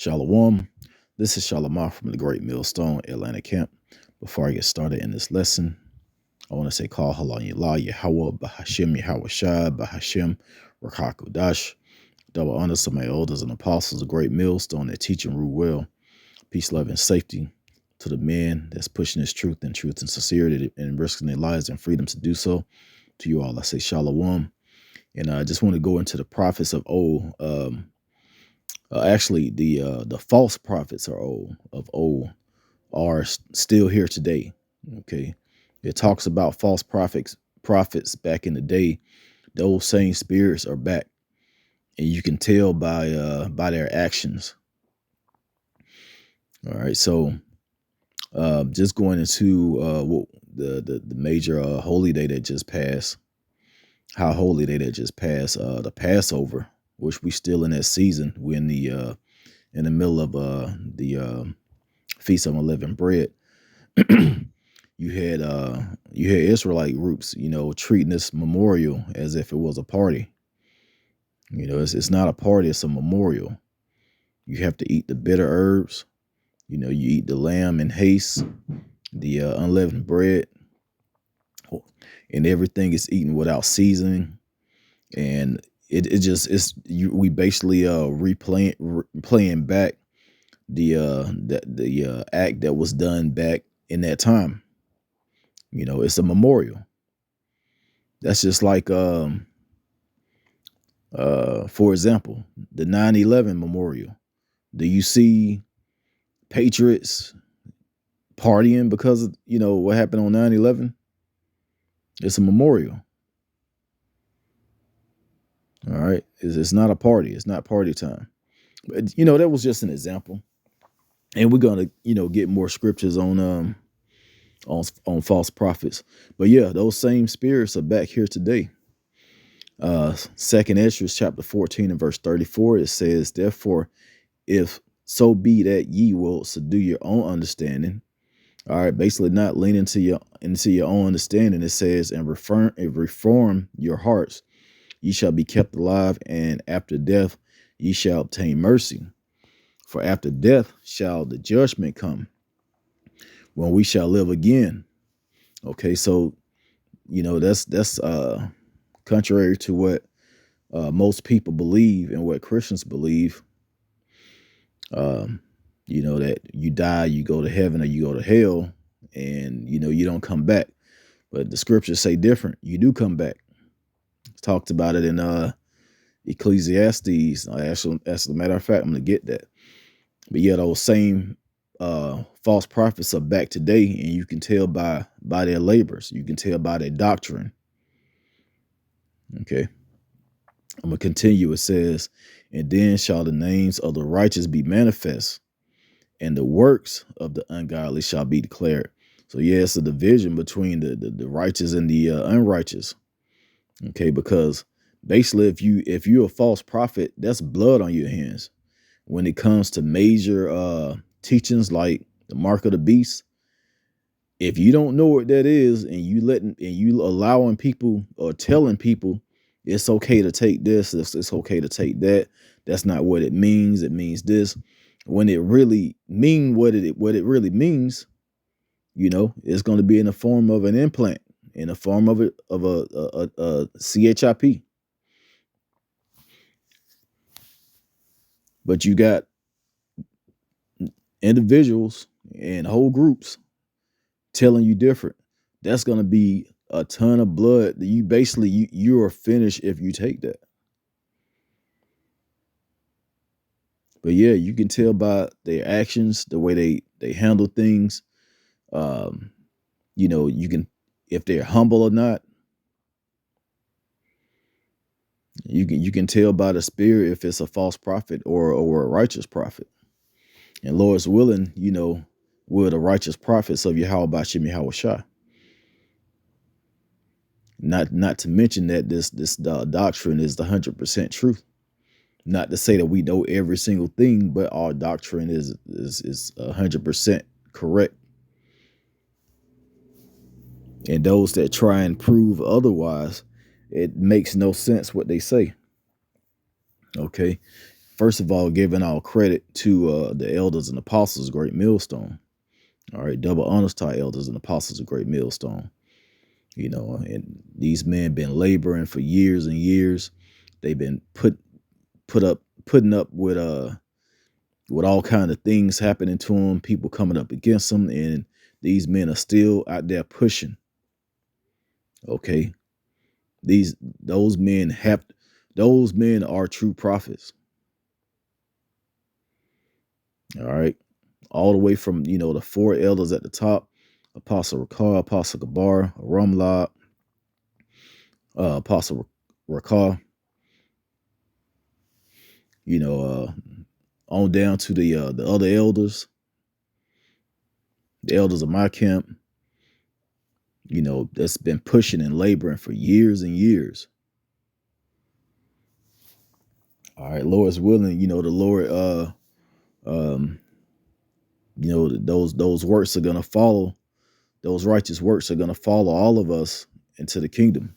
Shalom. This is Shalomah from the Great Millstone Atlanta Camp. Before I get started in this lesson, I want to say call Halal Yah Yahweh Bahashim Yahweh Shai Bahashim Rakakudash. Double honors to my elders and apostles, the Great Millstone that teach and rule well. Peace, love, and safety to the men that's pushing this truth and sincerity and risking their lives and freedom to do so. To you all, I say Shalom. And I just want to go into the prophets of old. Actually, the false prophets of old are still here today. Okay, it talks about false prophets back in the day. Those same spirits are back, and you can tell by their actions. All right, so just going into the major holy day that just passed. How holy day that just passed, the Passover, which we still in that season. We're in the middle of the Feast of Unleavened Bread. you had Israelite groups, treating this memorial as if it was a party. It's not a party, it's a memorial. You have to eat the bitter herbs. You eat the lamb in haste, the unleavened bread, and everything is eaten without seasoning. And we basically playing back the act that was done back in that time. It's a memorial. That's just like for example, the 9/11 memorial. Do you see patriots partying because of what happened on 9/11? It's a memorial. All right, it's not a party. It's not party time. But that was just an example. And we're gonna get more scriptures on false prophets. But yeah, those same spirits are back here today. Second Ezra chapter 14 and verse 34, it says, therefore, if so be that ye will subdue your own understanding. All right, basically not lean into your own understanding. It says, and reform your hearts, ye shall be kept alive, and after death ye shall obtain mercy. For after death shall the judgment come, when we shall live again. Okay, so that's contrary to what most people believe and what Christians believe. That you die, you go to heaven or you go to hell, and you don't come back. But the scriptures say different. You do come back. It's talked about it in Ecclesiastes. Actually, as a matter of fact, I'm gonna get that. But yeah, those same false prophets are back today, and you can tell by their labors. You can tell by their doctrine. Okay, I'm gonna continue. It says, and then shall the names of the righteous be manifest, and the works of the ungodly shall be declared. So yeah, it's a division between the righteous and the unrighteous. Okay, because basically, if you're a false prophet, that's blood on your hands. When it comes to major teachings like the mark of the beast, if you don't know what that is, and you allowing people or telling people it's okay to take this, it's okay to take that, that's not what it means. It means this. When it really mean what it really means, it's going to be in the form of an implant, in the form of a CHIP. But you got individuals and whole groups telling you different. That's going to be a ton of blood. You are finished if you take that. But yeah, you can tell by their actions, the way they handle things. You can, if they're humble or not. You can tell by the spirit if it's a false prophet or a righteous prophet. And Lord's willing, we're the righteous prophets of Yahweh Bashim Yahweh Shai. Not to mention that this doctrine is the 100% truth. Not to say that we know every single thing, but our doctrine is 100% correct. And those that try and prove otherwise, it makes no sense what they say. Okay. first of all, giving all credit to the elders and apostles, great millstone. All right, double honors to our elders and apostles, a great millstone. You know, and these men been laboring for years and years. They've been putting up with all kind of things happening to them, people coming up against them, and these men are still out there pushing. Okay, those men are true prophets. All right, all the way from the four elders at the top: Apostle Rakar, Apostle Gabar, Ramlad, Apostle Rakar. On down to the other elders, the elders of my camp. That's been pushing and laboring for years and years. All right, Lord's willing, the Lord, those works are gonna follow. Those righteous works are gonna follow all of us into the kingdom.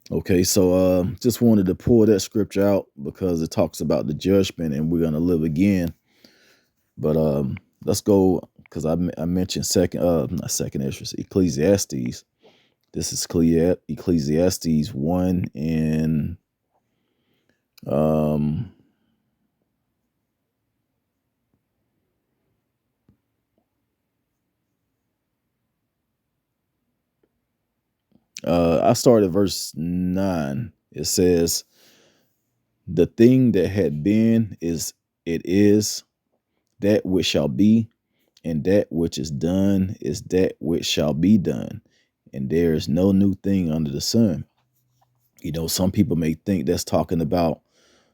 Okay, so just wanted to pull that scripture out because it talks about the judgment and we're gonna live again. But let's go, because I mentioned Ecclesiastes. This is Ecclesiastes 1 and I started verse 9. It says, "The thing that had been is that which shall be, and that which is done is that which shall be done, and there is no new thing under the sun." Some people may think that's talking about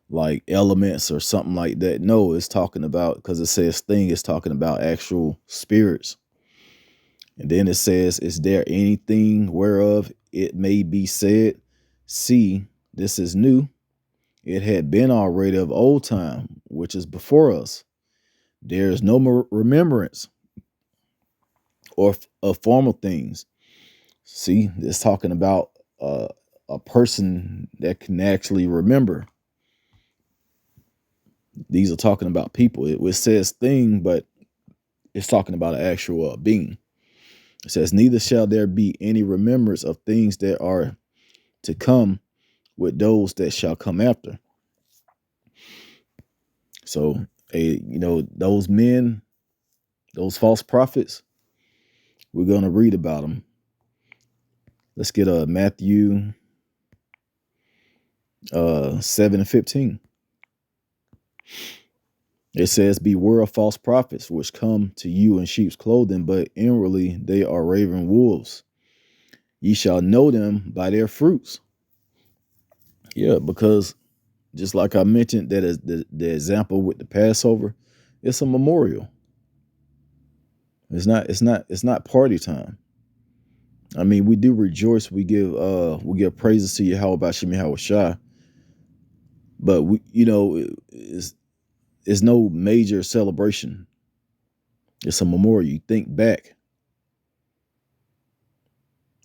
like elements or something like that. No, it's talking about, because it says thing, is talking about actual spirits. And then it says, "Is there anything whereof it may be said, see, this is new? It had been already of old time, which is before us. There is no more remembrance or of former things." See, it's talking about a person that can actually remember. These are talking about people. It says thing, but it's talking about an actual being. It says, "Neither shall there be any remembrance of things that are to come with those that shall come after." So, those men, those false prophets, we're going to read about them. Let's get Matthew 7:15. It says, "Beware of false prophets, which come to you in sheep's clothing, but inwardly they are raven wolves. Ye shall know them by their fruits." Yeah, because just like I mentioned, that is the example with the Passover, it's a memorial. It's not party time. I mean, we do rejoice. We give praises to Yahweh Bashim Yahweh Shai. But it's no major celebration. It's a memorial. You think back.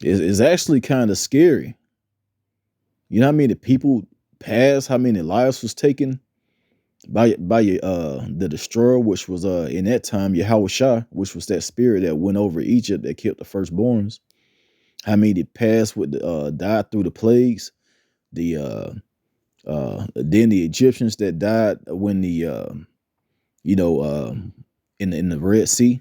It's actually kind of scary. You know how many people passed, how many lives was taken by the destroyer, which was in that time Yahweh Shai, which was that spirit that went over Egypt that killed the firstborns. How many passed with died through the plagues? Then the Egyptians that died when the in the Red Sea.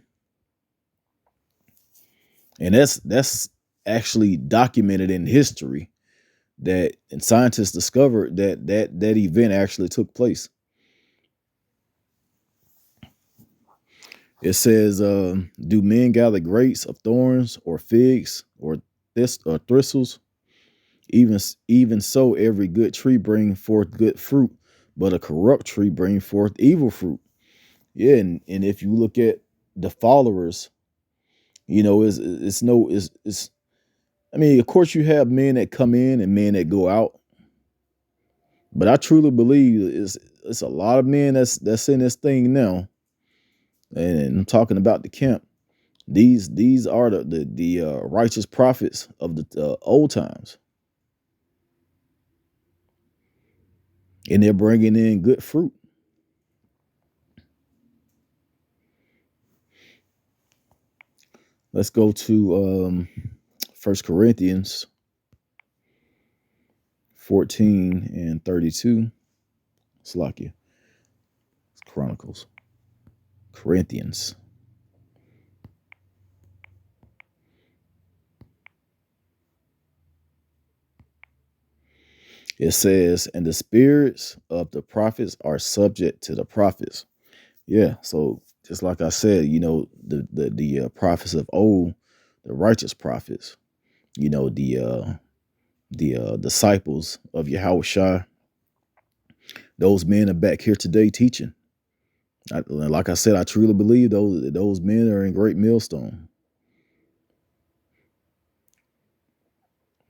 And that's actually documented in history, and scientists discovered that event actually took place. It says, "Do men gather grapes of thorns or figs or thistles? Even so, every good tree bring forth good fruit, but a corrupt tree bring forth evil fruit." Yeah, and if you look at the followers, it's I mean, of course you have men that come in and men that go out, but I truly believe it's a lot of men that's in this thing now. And I'm talking about the camp. These are the righteous prophets of the old times. and they're bringing in good fruit. Let's go to 1 Corinthians 14 and 32. Slakia. It's Chronicles. Corinthians. It says, and the spirits of the prophets are subject to the prophets. Yeah, so just like I said, the prophets of old, the righteous prophets, the disciples of Yahushua, those men are back here today teaching. Like I said, I truly believe those men are in great millstone.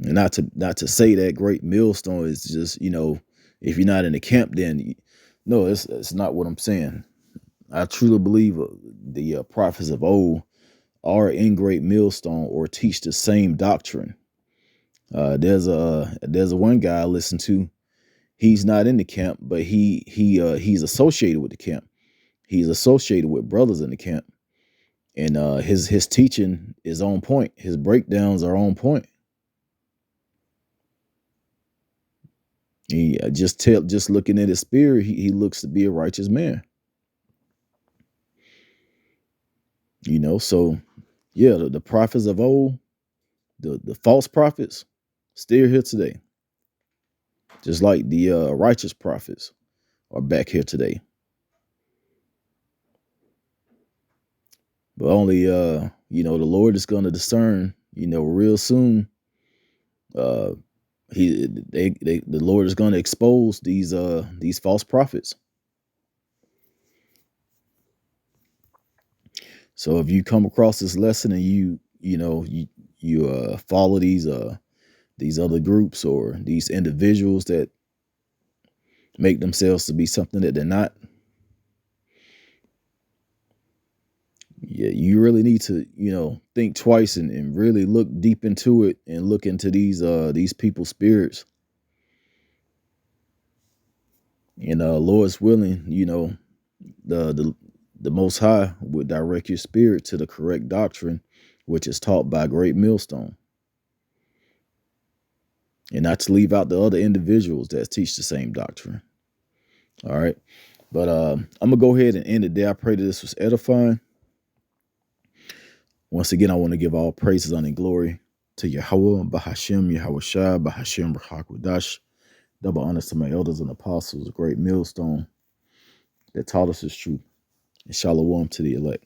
And not to say that great millstone is just, if you're not in the camp, then no, it's not what I'm saying. I truly believe the prophets of old are in great millstone or teach the same doctrine. There's a one guy I listen to. He's not in the camp, but he's associated with the camp. He's associated with brothers in the camp, and his teaching is on point. His breakdowns are on point. He just looking at his spirit, he looks to be a righteous man. So yeah, the prophets of old, the false prophets, still here today. Just like the righteous prophets are back here today. But only the Lord is going to discern, real soon. The Lord is going to expose these false prophets. So if you come across this lesson and you follow these other groups or these individuals that make themselves to be something that they're not, yeah, you really need to, think twice and really look deep into it and look into these people's spirits. And Lord's willing, the Most High would direct your spirit to the correct doctrine, which is taught by Great Millstone. And not to leave out the other individuals that teach the same doctrine. All right. But I'm going to go ahead and end it there. I pray that this was edifying. Once again, I want to give all praises, honor, and glory to Yahweh, Bahashem, Yahushua, Bahashem, Rahakwadash. Double honors to my elders and apostles, a great millstone that taught us his truth. And shalom to the elect.